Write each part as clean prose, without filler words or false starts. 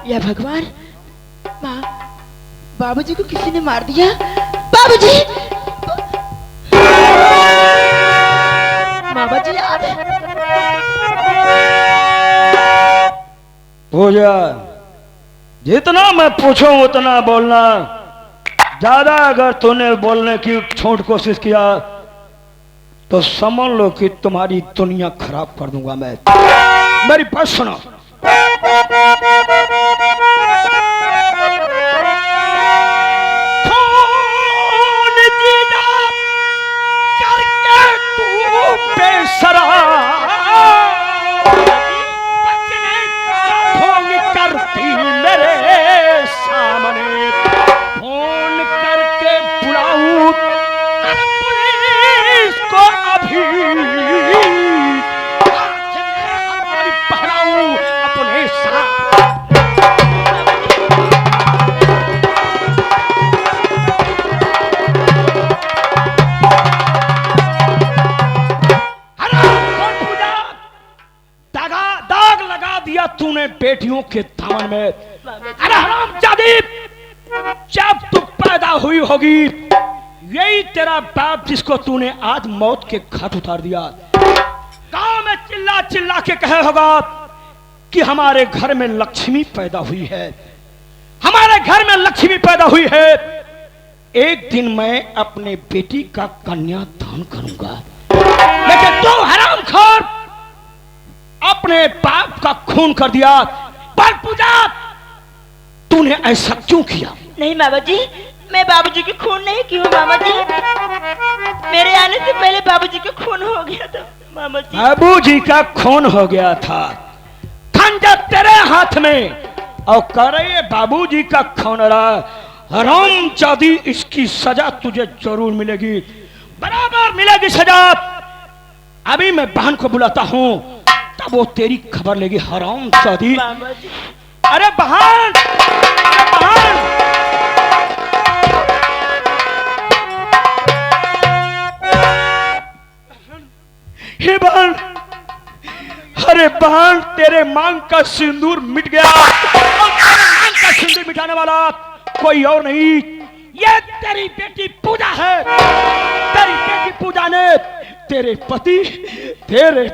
या भगवान, माँ, बाबूजी को किसी ने मार दिया। बाबूजी, बाबूजी याद है। पूजा, जितना मैं पूछूं उतना बोलना। ज्यादा अगर तूने बोलने की छोट कोशिश किया तो समझ लो कि तुम्हारी दुनिया खराब कर दूंगा मैं। मेरी बात सुनो। बेसरा बचने का ढोंग करती मेरे सामने, फोन करके बुलाऊं पुलिस को अभी, हमारी पहराऊं अपने साथ। तूने बेटियों के दामन में। अरे हरामजादी, जब तू पैदा हुई होगी यही तेरा बाप जिसको तूने आज मौत के घाट उतार दिया, गांव में चिल्ला चिल्ला के कहे होगा कि हमारे घर में लक्ष्मी पैदा हुई है, हमारे घर में लक्ष्मी पैदा हुई है। एक दिन मैं अपने बेटी का कन्यादान करूंगा, लेकिन तू हरामखोर अपने बाप का खून कर दिया। पर पूजा, तूने ऐसा क्यों किया? नहीं मामा जी, मैं बाबूजी की खून नहीं की हूँ मामा जी। मेरे आने से पहले बाबूजी का खून हो गया था मामा जी। बाबूजी का खून हो गया था, खंजर तेरे हाथ में, और कह रही है बाबूजी का खून रहा। हरामजादी, इसकी सजा तुझे जरूर मिलेगी, बराबर मिलेगी सजा। अभी मैं बहन को बुलाता हूँ, तब वो तेरी खबर लेगी। हरामजादी। अरे बहन, अरे बहन, हे बहन, अरे बहन, तेरे मांग का सिंदूर मिट गया, और तेरे मांग का सिंदूर मिटाने वाला कोई और नहीं, ये तेरी बेटी पूजा है। तेरी बेटी पूजा ने तेरे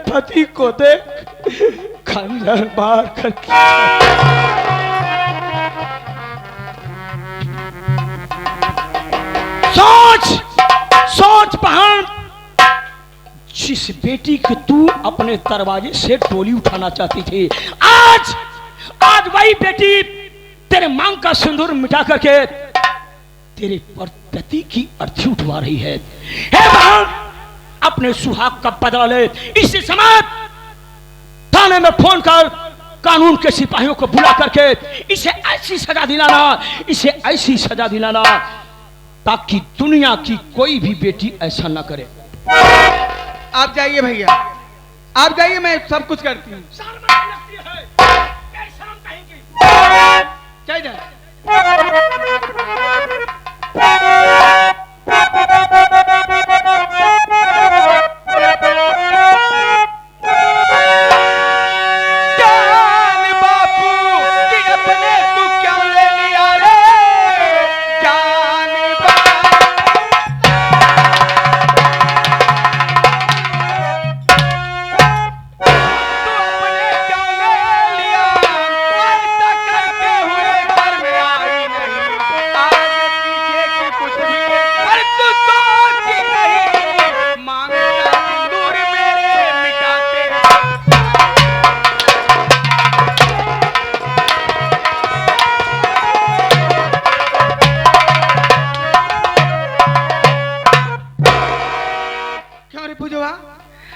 पति को देख खंजर मार कर सोच बहन, जिस बेटी की तू अपने दरवाजे से डोली उठाना चाहती थी, आज वही बेटी तेरे मांग का सिंदूर मिटा करके तेरे पति की अर्थी उठवा रही है। हे बहन, अपने सुहाग का बदला ले। इसी समय थाने में फोन कर कानून के सिपाहियों को बुला करके इसे ऐसी सजा दिलाना, ताकि दुनिया की कोई भी बेटी ऐसा ना करे। आप जाइए भैया, आप जाइए, मैं सब कुछ करती हूँ। चल जा।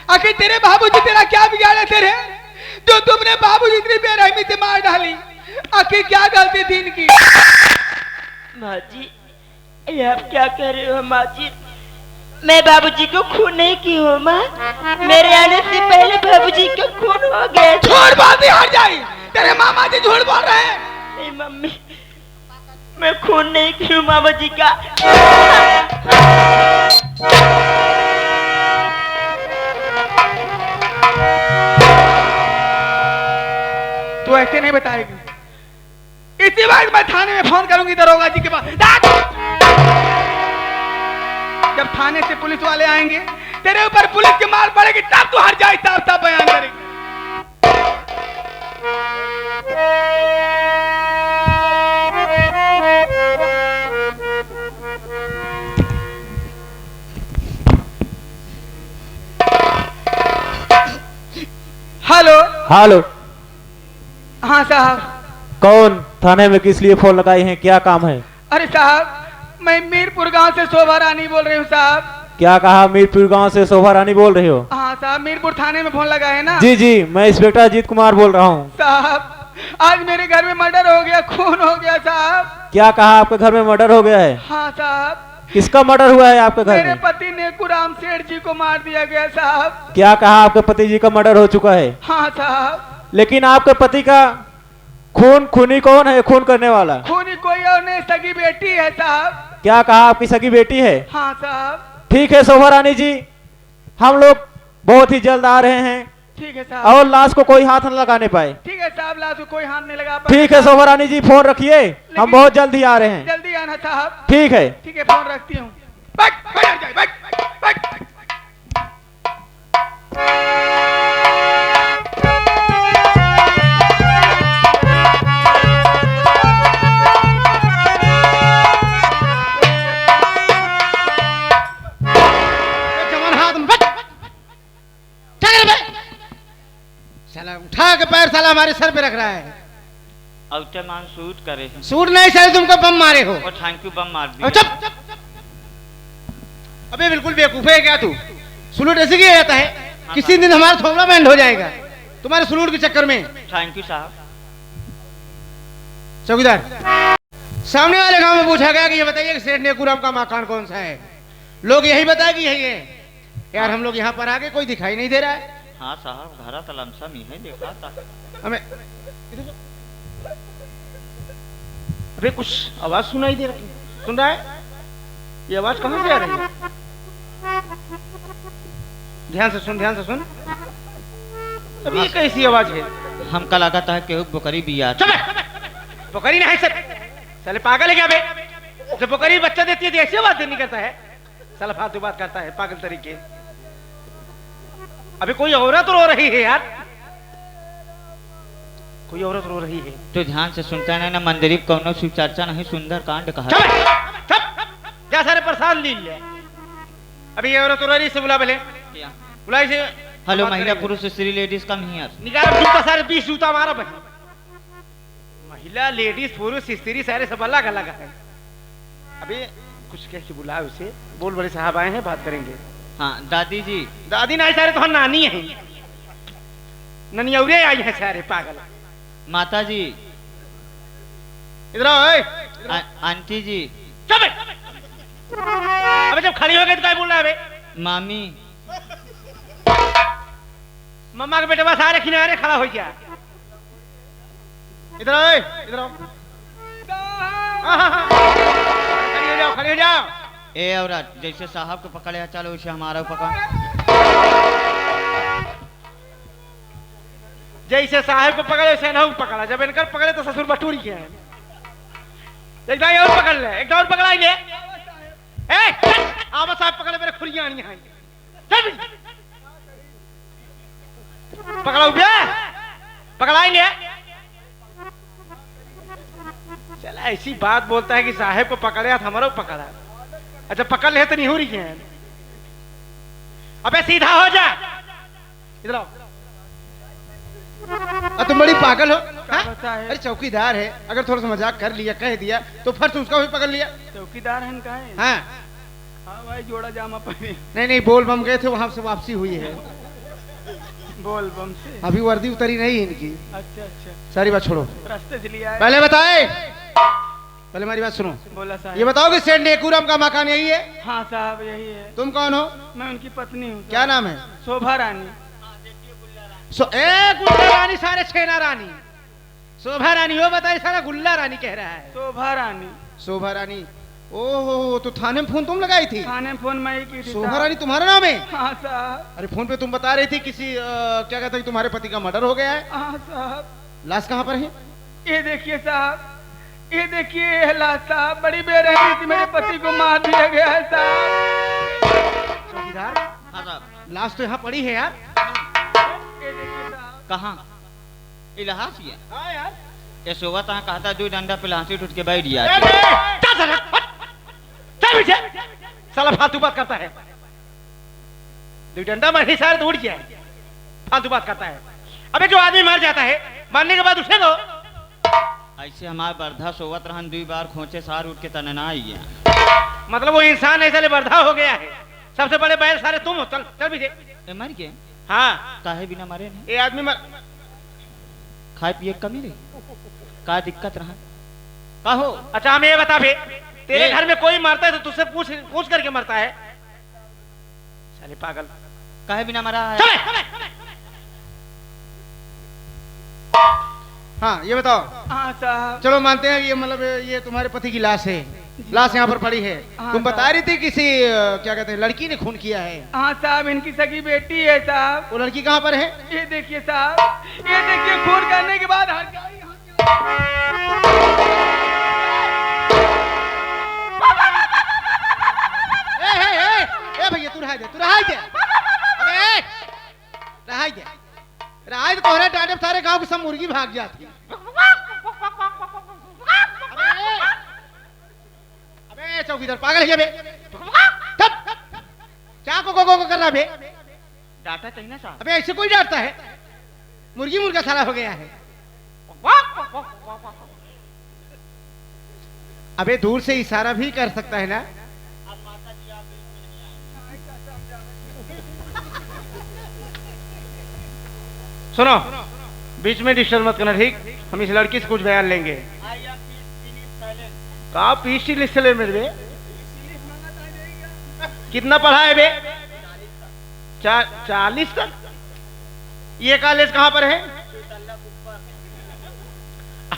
आखिर तेरे बाबूजी तेरा क्या बिगाड़े तेरे, जो तुमने बाबूजी इतनी बेरहमी से मार डाली? आखिर क्या गलती थी इनकी? माँ जी, ये आप क्या कह रहे हो माँ जी? मैं बाबूजी को खून नहीं की हूँ माँ, मेरे आने से पहले बाबूजी को खून हो गया। झूठ बोलती हट जाई, तेरे मामा जी झूठ बोल रहे हैं। नहीं मम्मी, मैं खून नहीं की हूँ मामा जी का। तू ऐसे नहीं बताएगी, आज मैं थाने में फोन करूंगी दरोगा जी के पास। जब थाने से पुलिस वाले आएंगे, तेरे ऊपर पुलिस की मार पड़ेगी, तब तू हट जाए, तब बयान करेगी। हेलो। हेलो। हाँ साहब। कौन? थाने में किस लिए फोन लगाए हैं? क्या काम है? अरे साहब, मैं मीरपुर गांव से शोभा रानी बोल रही हूँ साहब। क्या कहा? मीरपुर गांव से शोभा रानी बोल रही हो? हाँ साहब, मीरपुर थाने में फोन लगा है ना? जी जी, मैं इंस्पेक्टर अजीत कुमार बोल रहा हूँ। साहब, आज मेरे घर में मर्डर हो गया, खून हो गया साहब। क्या कहा? आपके घर में मर्डर हो गया है? हाँ साहब। किसका मर्डर हुआ है आपके घर मेरे में? पति नेकुराम सेठ जी को मार दिया गया साहब। क्या कहा? आपके पति जी का मर्डर हो चुका है? हाँ साहब। लेकिन आपके पति का खूनी कौन है? खून करने वाला खूनी कोई और नहीं, सगी बेटी है साहब। क्या कहा? आपकी सगी बेटी है? हाँ साहब। ठीक है शोभा रानी जी, हम लोग बहुत ही जल्द आ रहे हैं। ठीक है साहब। और लाश को कोई हाथ न लगाने पाए। ठीक है साहब, लाश को कोई हाथ नहीं लगा पाए। ठीक है शोभा रानी जी, फोन रखिए, हम बहुत जल्दी आ रहे हैं। जल्दी आना साहब। ठीक है। ठीक है, फोन रखती हूँ। बैठ, बैठ, बैठ, बैठ, बैठ। साला उठा के पैर साला हमारे सर पे रख रहा है। मान शूट करे सूट नहीं साले, तुमको बम मारे हो। और थैंक यू बम मार अब चुप। अबे बिल्कुल बेवकूफ है क्या तू? सलूट ऐसे किया जाता है? किसी दिन हमारा थोबड़ा बैंड हो जाएगा तुम्हारे सलूट के चक्कर में। थैंक यू साहब। चौकीदार, सामने वाले गांव में पूछा गया कि ये बताइए कि सेठ नेकुराम का मकान कौन सा है? लोग यही बताए कि यही है। यार हम लोग यहाँ पर आगे कोई दिखाई नहीं दे रहा है। हाँ साहब, घरा तलमसा में है, देखा था हमें। अबे कुछ आवाज सुनाई दे रही, सुन रहा है? ये आवाज कहाँ से आ रही है? ध्यान से सुन, ध्यान से सुन। अबे ये कैसी आवाज है? हमका लगा था कि बकरी भी यार। बकरी नहीं सर, साले पागल है क्या बे? जब बकरी बच्चा देती है तो ऐसी आवाज नहीं करता है? साला फालतू बात करता है पागल तरीके। अबे कोई औरत रो रही है यार, कोई औरत रो रही है। तो ध्यान से सुनता है ना, मंदिर कौनो शिव चर्चा नहीं, सुंदर कांड कहा। जा सारे प्रसाद ली ले। अभी ये औरत रो रही से बुला, पहले बुला इसे। हेलो महिला पुरुष स्त्री लेडीज कम हियर। निकाल जूता सारे 20 जूता मारा भाई। महिला लेडीज पुरुष स्त्री सारे सब अलग अलग है। अभी कुछ कैसे बुला उसे, बोल बड़े साहब आए हैं, बात करेंगे। हाँ दादी जी। दादी नहीं सारे तो नानी है, ननियौरे आई है सारे पागल। माता जी। इधर आओ। आंटी जी। चुप। अबे जब खड़ी हो गई तो क्या बोल रहा है बे? मामी। मम्मा के बेटे सारे किनारे खड़ा हो गया। इधर आओ, इधर आओ। खड़ी हो जाओ, खड़ी हो जाओ। ए औरत, जैसे साहब को पकड़े चलो उसे हमारा पकड़। जैसे साहब को पकड़े वैसे नहु पकड़ा, जब इनकर पकड़े तो ससुर बटूरी के हैं। एक और पकड़ ले, एक और पकड़ाई ले। आवा साहब पकड़े, मेरे खुरियां आनी हैं। चल पकड़ाओ बे, पकड़ाई ले। चला ऐसी बात बोलता है कि साहब को पकड़े हमारा पकड़ा। अच्छा पकड़ ले तो नहीं हो रही है। अबे सीधा हो जा, इधर आओ। तुम बड़ी पागल हो। अरे चौकीदार है, अगर थोड़ा सा मजाक कर लिया, कह दिया तो फर्स्ट उसका भी पकड़ लिया। चौकीदार है इनका है। हाँ हाँ भाई, जोड़ा जामा पहने। नहीं बोल बम गए थे, वहां से वापसी हुई है। बोल बम से अभी वर्दी उतरी नहीं इनकी। अच्छा अच्छा, सारी बात छोड़ो, रास्ते से लिया है। पहले बताए, पहले मेरी बात सुनो। बोला साहब। ये बताओ कि सेठ नेकुराम का मकान यही है? हाँ साहब यही है। तुम कौन हो? मैं उनकी पत्नी हूँ। क्या नाम है? शोभा रानी। गुल्ला रानी सारे छेना रानी, शोभा रानी हो बताइए, सारा गुल्ला रानी कह रहा है। शोभा रानी। शोभा रानी, ओहो तो थाने में फोन तुम लगाई थी? थाने में फोन मैं की थी। शोभा रानी तुम्हारा नाम है? हाँ साहब। अरे फोन पे तुम बता रही थी किसी क्या कहते हैं तुम्हारे पति का मर्डर हो गया है। हाँ साहब। लाश कहाँ पर है? ये देखिए साहब, ये देखिए हालात साहब, बड़ी बेरहमी थी, मेरे पति को मार दिया गया है साहब। चौकीदार हाँ साहब। लाश तो यहाँ पड़ी है यार। ये देखिए साहब। कहाँ इलाहास ये हाँ यार। ये सोवा तहाँ कहता दो डंडा पे लाठी उठ के बैठ गया चल पीछे। साला फालतू बात करता है। दो डंडा मारने सारे तो उड़ गया है। फालतू बात करता है। अबे जो आदमी मर जाता है मरने के बाद उठे दो। ऐसे हमारे बर्धा सोवत रहन 2 बार खोचे सार उठ के तनना आई गया। मतलब वो इंसान ऐसे ले बर्धा हो गया है। सबसे बड़े बैल सारे तुम हो। चल चल पीछे। ए मर गए हाँ काहे बिना मरे नहीं ये आदमी मर। खाए पिए के कमी रही का दिक्कत रहा का हो अच्छा हमें ये बता बे, तेरे ए। घर में कोई मरता है तो तुझसे पूछ पूछ करके मरता है। साले पागल। काहे बिना मरा है चले। हाँ ये बताओ। हाँ साहब। चलो मानते हैं कि ये मतलब ये तुम्हारे पति की लाश है। लाश यहाँ पर पड़ी है। हाँ, तुम बता साहब। रही थी किसी क्या कहते हैं लड़की ने खून किया है। हाँ साहब, इनकी सगी बेटी है साहब। वो लड़की कहाँ पर है? ये देखिए साहब, ये देखिए खून करने के बाद हट गई। ए भैया तू रहा दे, तू रहा दे। अबे रहा दे, रहा दे। तोहरे डांटे सारे गांव के सब मुर्गी भाग जाती। अबे चौकीदार पागल है बे। क्या को कर रहा बे? डाटा चाहिए ना साहब अबे ऐसे कोई डांटता है? मुर्गी मुर्गा साला हो गया है। अबे दूर से इशारा भी कर सकता है ना। सुनो बीच में डिस्टर्ब मत करना ठीक। हम इस लड़की से कुछ बयान लेंगे। कहा पीसी लिस्ट ले मेरे बे। कितना पढ़ा है बे? 40 तक। ये कॉलेज कहाँ पर है?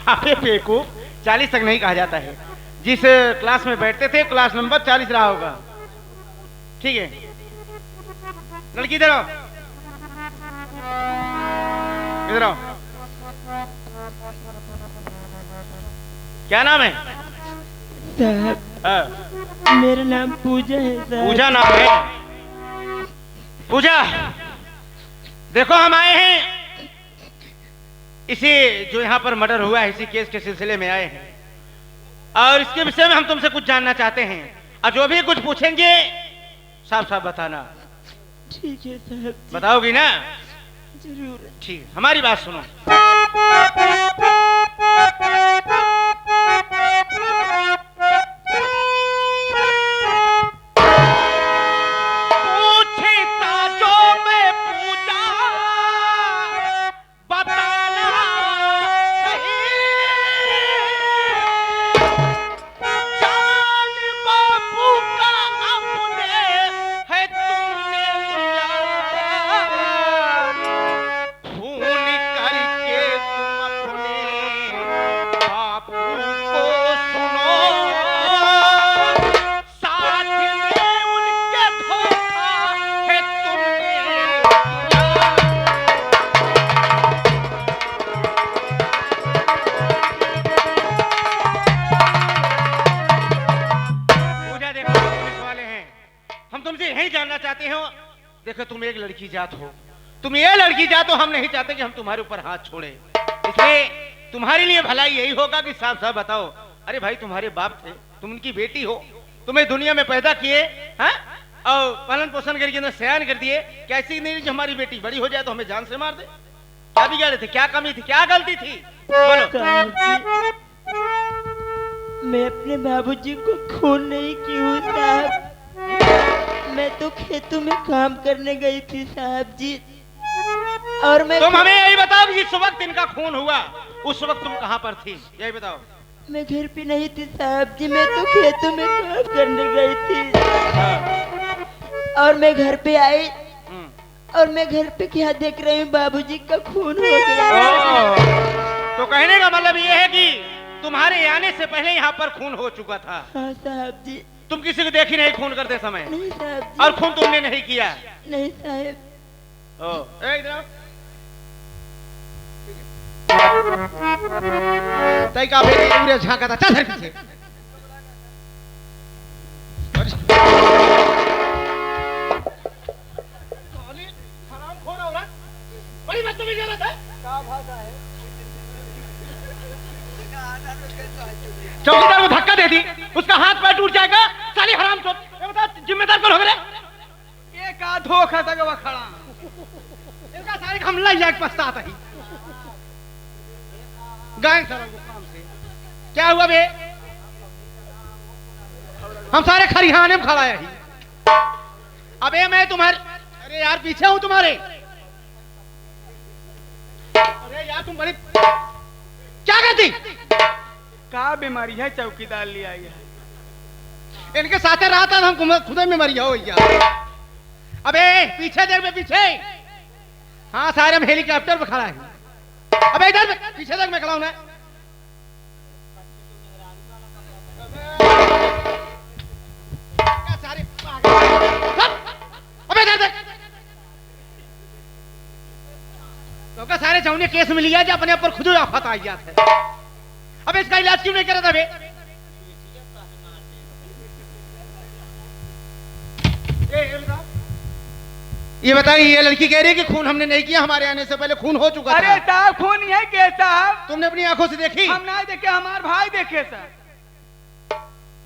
अबे बेवकूफ, 40 तक नहीं कहा जाता है। जिस क्लास में बैठते थे क्लास नंबर 40 रहा होगा। ठीक है लड़की इधर आओ, इधर आओ। क्या नाम है? साहब हाँ, मेरा नाम पूजा है साहब। पूजा नाम है। पूजा देखो हम आए हैं इसी जो यहाँ पर मर्डर हुआ है इसी केस के सिलसिले में आए हैं और इसके विषय में हम तुमसे कुछ जानना चाहते हैं और जो भी कुछ पूछेंगे साफ साफ बताना। ठीक है साहब जी, बताओगी ना? जरूर। ठीक है हमारी बात सुनो। पूछता जो मैं पूजा बताना जान बापू का अपने है तूने लिया खून करके तुम अपने बापू को सुनो साथ में उनके धोखा है तुमने पूजा देखो पुलिस वाले हैं हम तुमसे यही जानना चाहते हो। देखो तुम एक लड़की जात हो, तुम ये लड़की जात हो। हम नहीं चाहते कि हम तुम्हारे ऊपर हाथ छोड़े, इसलिए तुम्हारे लिए भलाई यही होगा कि साफ साफ बताओ। अरे भाई तुम्हारे बाप थे, तुम उनकी बेटी हो, तुम्हें दुनिया में पैदा किए हैं और पालन पोषण करके उन्हें सयान कर दिए। कैसी नहीं जो हमारी बेटी बड़ी हो जाए तो हमें जान से मार दे? क्या बिगाड़े थे? क्या कमी थी? क्या गलती थी? बोलो। साहब जी, मैं अपने बाबूजी को खून नहीं की हूँ साहब। मैं तो खेतों में काम करने गई थी साहब जी। और मैं तुम हमें यही बताओ कि जिस वक्त इनका खून हुआ उस वक्त तुम कहाँ पर थी? यही बताओ। मैं घर पे नहीं थी साहब जी, मैं तो खेतों में काम करने गई थी। और मैं घर पे आई और मैं घर पे क्या देख रही हूँ, बाबूजी का खून हो गया। तो कहने का मतलब ये है कि तुम्हारे आने से पहले यहाँ पर खून हो चुका था। हाँ साहब जी। तुम किसी को देखी नहीं खून करते समय नहीं साहब जी। और खून तुमने नहीं किया? नहीं साहब। इधर आओ। तय का बेटे पूरे झांका था, चल पीछे। बड़ी बदतमीजी है। चौकीदार को धक्का दे दी, उसका हाथ पैर टूट जाएगा। साली हराम जिम्मेदार कौन हो गए? एक आध धोखा तक वह खड़ा इनका सारे हमला ही पछताता ही गाय सारा वो काम से। क्या हुआ बे? हम सारे खरिहाने में खड़ा है। अबे मैं तुम्हारे, अरे यार पीछे हूं तुम्हारे। अरे यार तुम बड़ी क्या करती? का बीमारी है चौकीदार लिया गया? इनके साथ रहा था हम खुद में मरी हो भैया। अबे पीछे देख में पीछे। हाँ सारे हम हेलीकॉप्टर पे खड़ा है। अबे इधर पीछे देख मैं खड़ा हूं ना। सारे अबे इधर देख तो सारे जौने केस में लिया जो अपने ऊपर खुद आफत आई जाता है। अब इसका इलाज क्यों नहीं करा था बे? ये बताइए, ये लड़की कह रही है कि खून हमने नहीं किया, हमारे आने से पहले खून हो चुका था। अरे साहब खून है के साहब? तुमने अपनी आंखों से देखी? हम नहीं देखे, हमारे भाई देखे सर।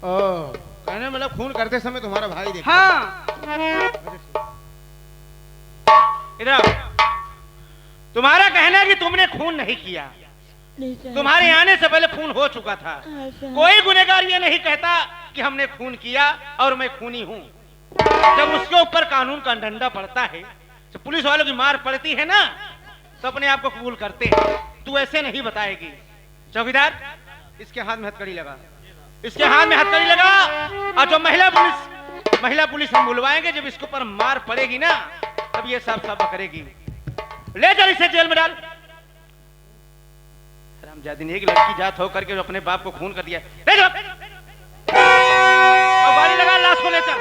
ओह, कहने मतलब खून करते समय तुम्हारा भाई देखा? हाँ। इधर तुम्हारा कहना है कि तुमने खून नहीं किया, तुम्हारे आने से पहले खून हो चुका था। कोई गुनहगार ये नहीं कहता कि हमने खून किया और मैं खूनी हूं। जब उसके ऊपर कानून का डंडा पड़ता है, जब पुलिस वालों की मार पड़ती है ना, तो अपने आप को कबूल करते हैं। तू ऐसे नहीं बताएगी। चौकीदार इसके हाथ में हथकड़ी लगा, इसके हाथ में हथकड़ी लगा। और जो महिला पुलिस हम बुलवाएंगे, जब इसके ऊपर मार पड़ेगी ना, तब ये साफ साफ करेगी। ले चल इसे जेल में डाल। रामजादी ने एक लड़की जात होकर के अपने बाप को खून कर दिया। ले चल और गाड़ी लगा, लाश को ले चल।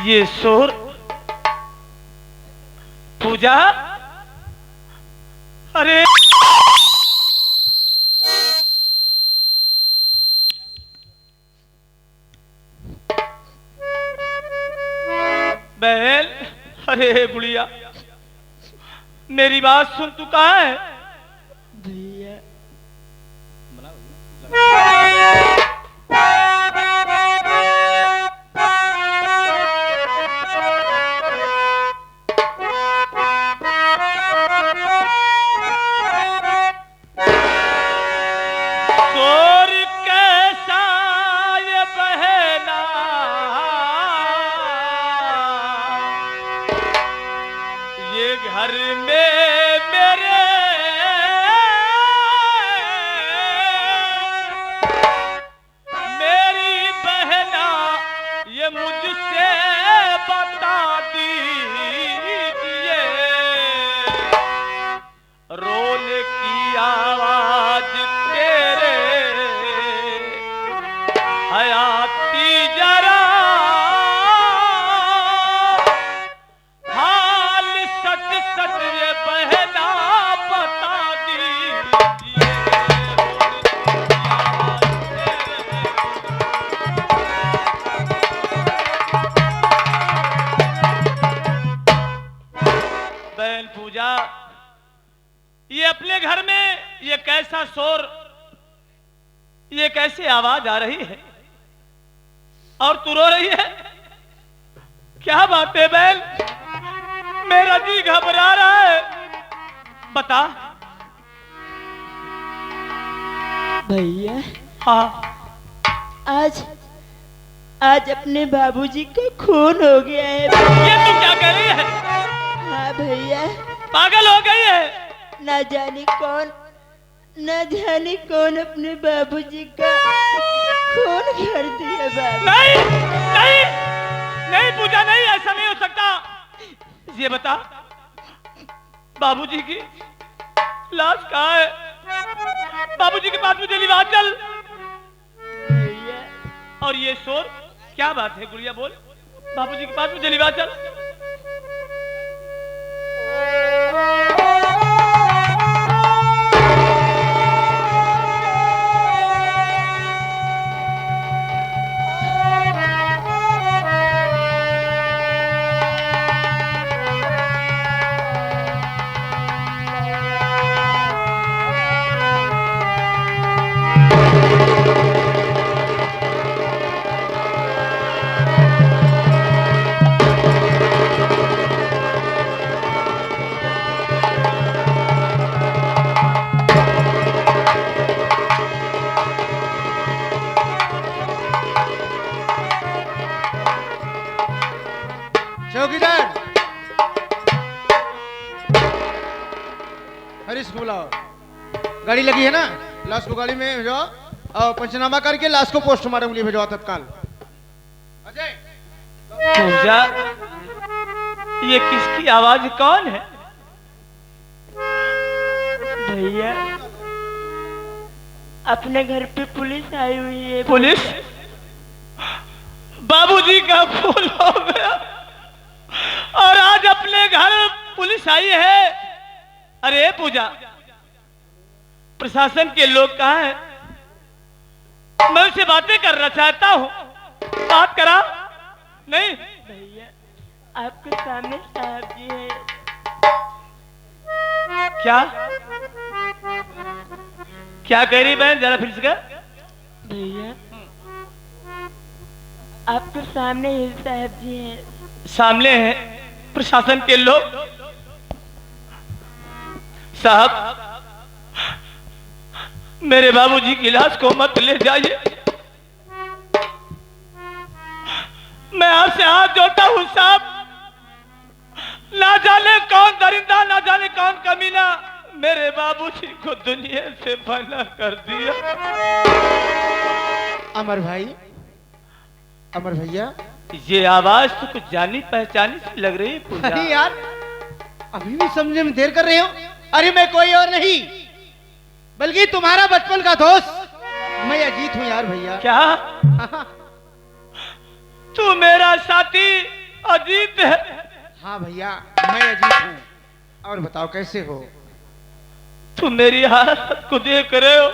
ये शोर पूजा, अरे बहन, अरे बुढ़िया मेरी बात सुन, तू कहाँ है? भैया घर में मेरे मेरी बहना ये मुझसे बता दीजिए, रोने की आवाज तेरे हयाती जरा ये अपने घर में ये कैसा शोर, ये कैसी आवाज आ रही है और तू रो रही है? क्या बात है बैल? मेरा जी घबरा रहा है, बता। भैया हाँ, आज अपने बाबूजी का खून हो गया है। ये तू क्या कह रही है? हाँ भैया, पागल हो गई है? न जाने कौन अपने बाबूजी का खून कर दिया। बाबू नहीं नहीं नहीं पूजा, नहीं, ऐसा नहीं हो सकता। ये बता, बाबूजी की लाश कहाँ है? बाबूजी के पास मुझे लिवा चल। भैया और ये शोर क्या बात है? गुड़िया बोल, बाबूजी के पास मुझे लिवा चल। चौकीदार, हरीश को बुलाओ। गाड़ी लगी है ना, लाश को गाड़ी में भेजो और पंचनामा करके लाश को पोस्टमार्टम के लिए भेजो तत्काल। अजय, पूजा, ये किसकी आवाज? कौन है? भैया अपने घर पे पुलिस आई हुई है। पुलिस? बाबूजी का खून हो गया और आज अपने घर पुलिस आई है। अरे पूजा, प्रशासन के लोग कहाँ हैं? मैं उनसे बातें करना चाहता हूँ, बात करा। नहीं भैया आपके सामने साहब जी है। क्या क्या कह रही बहन? जरा फिर से कह। भैया आपके सामने ही साहब जी हैं। सामने हैं प्रशासन के लोग? साहब, मेरे बाबूजी की लाश को मत ले जाइए। मैं आपसे हाथ जोड़ता हूं साहब। ना जाने कौन दरिंदा, ना जाने कौन कमीना मेरे बाबूजी को दुनिया से बना कर दिया। अमर भाई, अमर भैया, ये आवाज तो कुछ जानी पहचानी सी लग रही है पूजा। अरे यार, अभी भी समझने में देर कर रहे हो? अरे मैं कोई और नहीं बल्कि तुम्हारा बचपन का दोस्त मैं अजीत हूँ यार भैया। क्या? तू मेरा साथी अजीत है? हाँ भैया, मैं अजीत हूँ। और बताओ कैसे हो? तू मेरी हालत को देख रहे हो?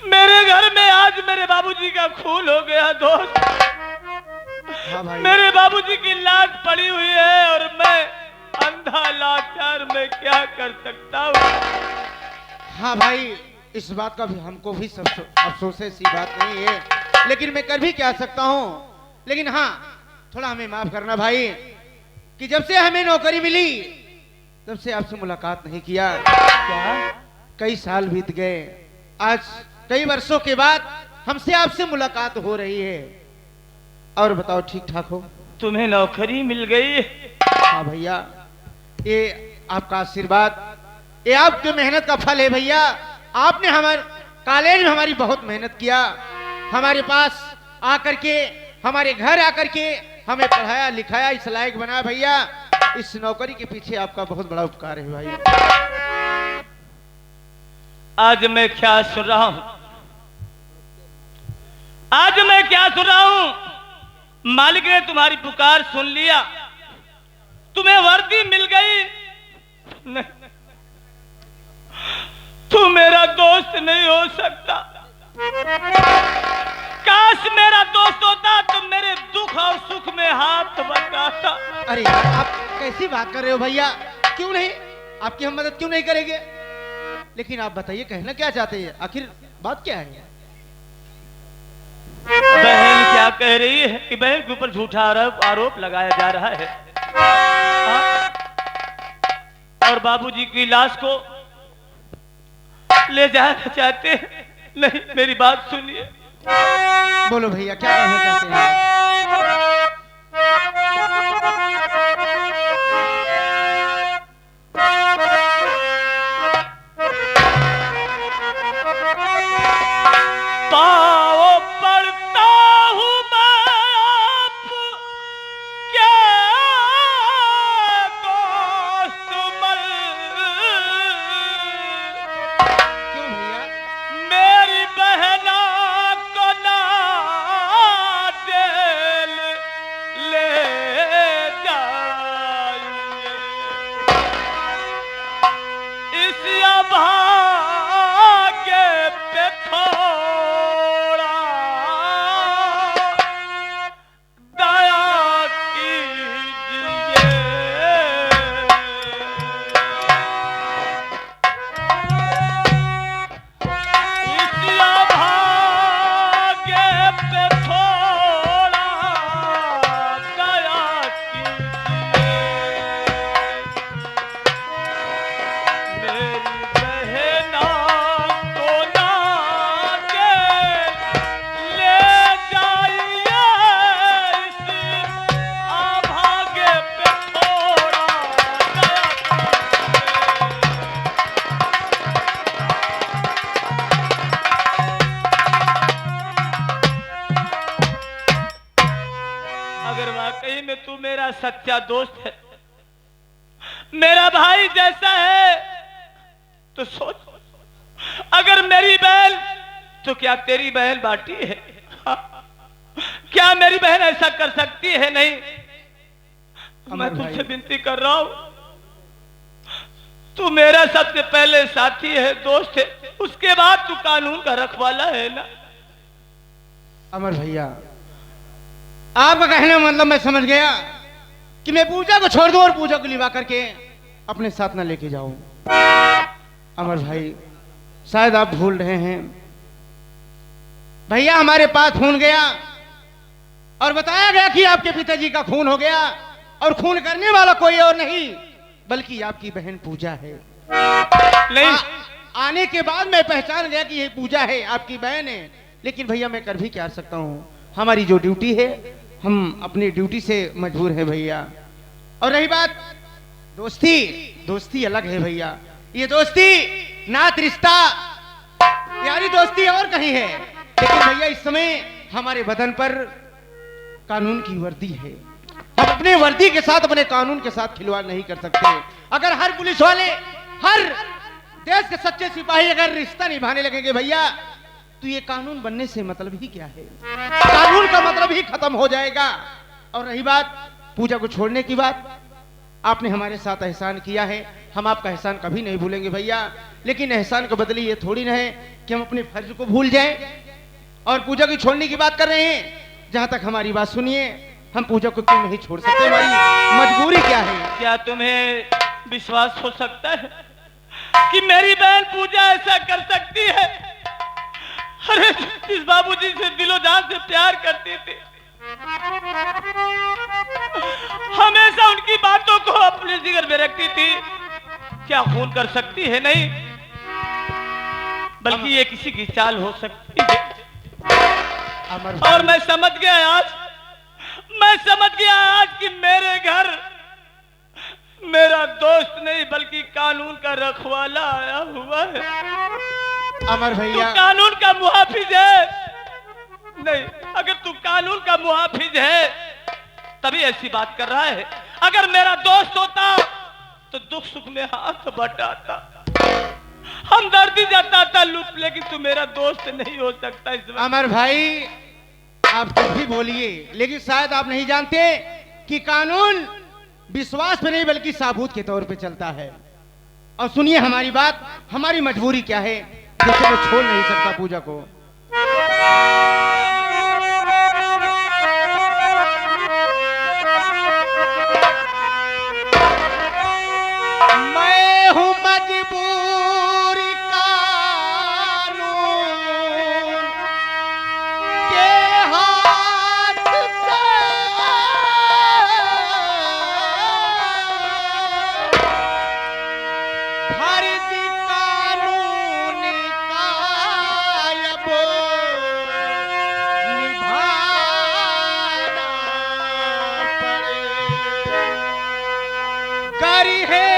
मेरे घर में आज मेरे बाबूजी का खून हो गया दोस्त। हाँ भाई, मेरे बाबूजी की लाश पड़ी हुई है और मैं अंधा लाचार में क्या कर सकता हूँ? हाँ भाई, इस बात का भी हमको भी अफसोस है, ऐसी बात नहीं है, लेकिन मैं कर भी क्या सकता हूँ। लेकिन हाँ, थोड़ा हमें माफ करना भाई कि जब से हमें नौकरी मिली तब से आपसे मुलाकात नहीं किया। क्या? कई साल बीत गए, आज कई वर्षों के बाद हमसे आपसे मुलाकात हो रही है। और बताओ ठीक ठाक हो? तुम्हें नौकरी मिल गई? हाँ भैया, ये आपका आशीर्वाद, ये आपके मेहनत का फल है भैया। आपने हमारे कॉलेज में हमारी बहुत मेहनत किया, हमारे पास आकर के, हमारे घर आकर के हमें पढ़ाया लिखाया, इस लायक बनाया भैया। इस नौकरी के पीछे आपका बहुत बड़ा उपकार है भाई। आज मैं क्या सुन रहा हूं? आज मैं क्या सुन रहा हूं? मालिक ने तुम्हारी पुकार सुन लिया, तुम्हें वर्दी मिल गई। नहीं, तू मेरा दोस्त नहीं हो सकता। काश मेरा दोस्त होता तो मेरे दुख और सुख में हाथ बटाता। अरे यार, आप कैसी बात कर रहे हो भैया? क्यों नहीं, आपकी हम मदद क्यों नहीं करेंगे? लेकिन आप बताइए, कहना क्या चाहते हैं? आखिर बात क्या है? बहन क्या कह रही है कि बहन के ऊपर झूठा आरोप लगाया जा रहा है। और बाबूजी की लाश को ले जाना चाहते हैं। नहीं, मेरी बात सुनिए। बोलो भैया, क्या कहना चाहते हैं? पाओ पड़ता हूँ मैं आप क्या भाग्य पे थोड़ा दया कीजिए। इस भाग्य पे थोड़ा दया कीजिए। मेरी बहना को लाके ले जाइए। इस अभागे पे थोड़ा दया कीजिए। अगर वाकई में तू मेरा सच्चा दोस्त है, मेरा भाई जैसा है, तो सोच, अगर मेरी बहन, तो क्या तेरी बहन बाटी है? हाँ? क्या मेरी बहन ऐसा कर सकती है? नहीं। मैं तुझसे विनती कर रहा हूं, तू मेरा सबसे पहले साथी है, दोस्त है, उसके बाद तू कानून का रखवाला है ना। अमर भैया, आपका कहने का मतलब मैं समझ गया कि मैं पूजा को छोड़ दूं और पूजा को लिवा करके अपने साथ न लेके जाऊं। अमर भाई, शायद आप भूल रहे हैं, भैया हमारे पास फोन गया और बताया गया कि आपके पिताजी का खून हो गया, और खून करने वाला कोई और नहीं बल्कि आपकी बहन पूजा है। नहीं, आने के बाद मैं पहचान गया कि ये पूजा है, आपकी बहन है। लेकिन भैया मैं कर भी क्या सकता हूँ, हमारी जो ड्यूटी है, हम अपनी ड्यूटी से मजबूर हैं भैया। और रही बात दोस्ती, दोस्ती अलग है भैया। ये दोस्ती नात रिश्ता यारी दोस्ती और कहीं है, लेकिन भैया इस समय हमारे बदन पर कानून की वर्दी है। हम अपने वर्दी के साथ, अपने कानून के साथ खिलवाड़ नहीं कर सकते। अगर हर पुलिस वाले, हर देश के सच्चे सिपाही अगर रिश्ता निभाने लगेंगे भैया, तो ये कानून बनने से मतलब ही क्या है? कानून का मतलब ही खत्म हो जाएगा। और रही बात पूजा को छोड़ने की बात, आपने हमारे साथ एहसान किया है, हम आपका एहसान कभी नहीं भूलेंगे भैया। लेकिन एहसान का बदले ये थोड़ी ना है कि हम अपने फर्ज को भूल जाएं और पूजा को छोड़ने की बात कर रहे हैं। जहां तक हमारी बात सुनिए, हम पूजा को क्यों नहीं छोड़ सकते? हमारी मजबूरी क्या है? क्या तुम्हें विश्वास हो सकता है कि मेरी बहन पूजा ऐसा कर सकती है? अरे जिस बाबूजी से दिलो जान से प्यार करती थी, हमेशा उनकी बातों को अपने जिगर में रखती थी, क्या खून कर सकती है? नहीं, बल्कि ये किसी की चाल हो सकती है। और मैं समझ गया आज कि मेरे घर मेरा दोस्त नहीं बल्कि कानून का रखवाला आया हुआ है। अमर भैया, तू कानून का मुहाफिज है। नहीं, अगर तू कानून का मुहाफिज है तभी ऐसी बात कर रहा है। अगर मेरा दोस्त होता तो दुख सुख में हाथ बटाता, हमदर्दी जताता, लुट। लेकिन तू मेरा दोस्त नहीं हो सकता। इस अमर भाई, आप कुछ भी बोलिए, लेकिन शायद आप नहीं जानते कि कानून विश्वास पे नहीं बल्कि साबूत के तौर पे चलता है। और सुनिए हमारी बात, हमारी मजबूरी क्या है, जिससे मैं छोड़ नहीं सकता पूजा को। मैं हूं मजबूर कानून के हाथ से, फर्ज कानून का अब निभाना पड़े। कर है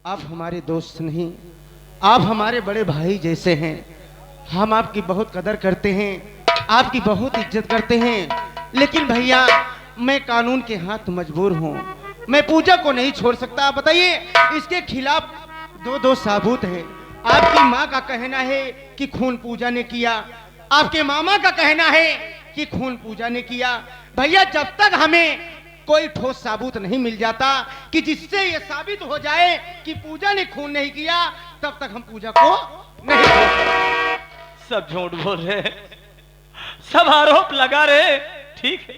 आप हमारे दोस्त नहीं, आप हमारे बड़े भाई जैसे हैं। हम आपकी बहुत कदर करते हैं, आपकी बहुत इज्जत करते हैं। लेकिन भैया मैं कानून के हाथ मजबूर हूँ, मैं पूजा को नहीं छोड़ सकता। आप बताइए, इसके खिलाफ दो सबूत है। आपकी माँ का कहना है कि खून पूजा ने किया, आपके मामा का कहना है कि खून पूजा ने किया। भैया जब तक हमें कोई ठोस सबूत नहीं मिल जाता कि जिससे ये साबित हो जाए कि पूजा ने खून नहीं किया, तब तक हम पूजा को नहीं छोड़ सकते। सब झूठ बोल रहे हैं, सब आरोप लगा रहे। ठीक है,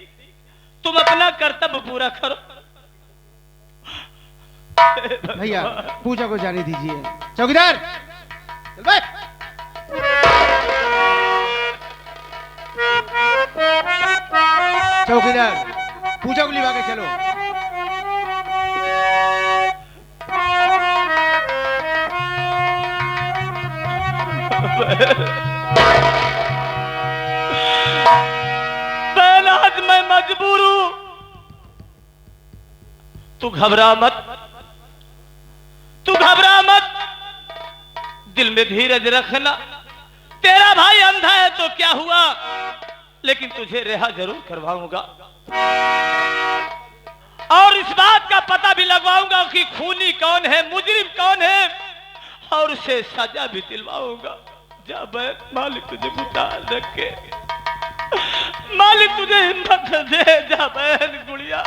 तुम अपना कर्तव्य पूरा करो। भैया पूजा को जाने दीजिए। चौकीदार चल भाई। चौकीदार पूजा को लिवा के चलो। बहन आज मैं मजबूर हूं, तू घबरा मत, तू घबरा मत, दिल में धीरज रखना। तेरा भाई अंधा है तो क्या हुआ, लेकिन तुझे रिहा जरूर करवाऊंगा और इस बात का पता भी लगवाऊंगा कि खूनी कौन है, मुजरिम कौन है, और उसे सजा भी दिलवाऊंगा। जा बहन, मालिक तुझे उतार रखे, मालिक तुझे हिम्मत दे। जा बहन गुड़िया।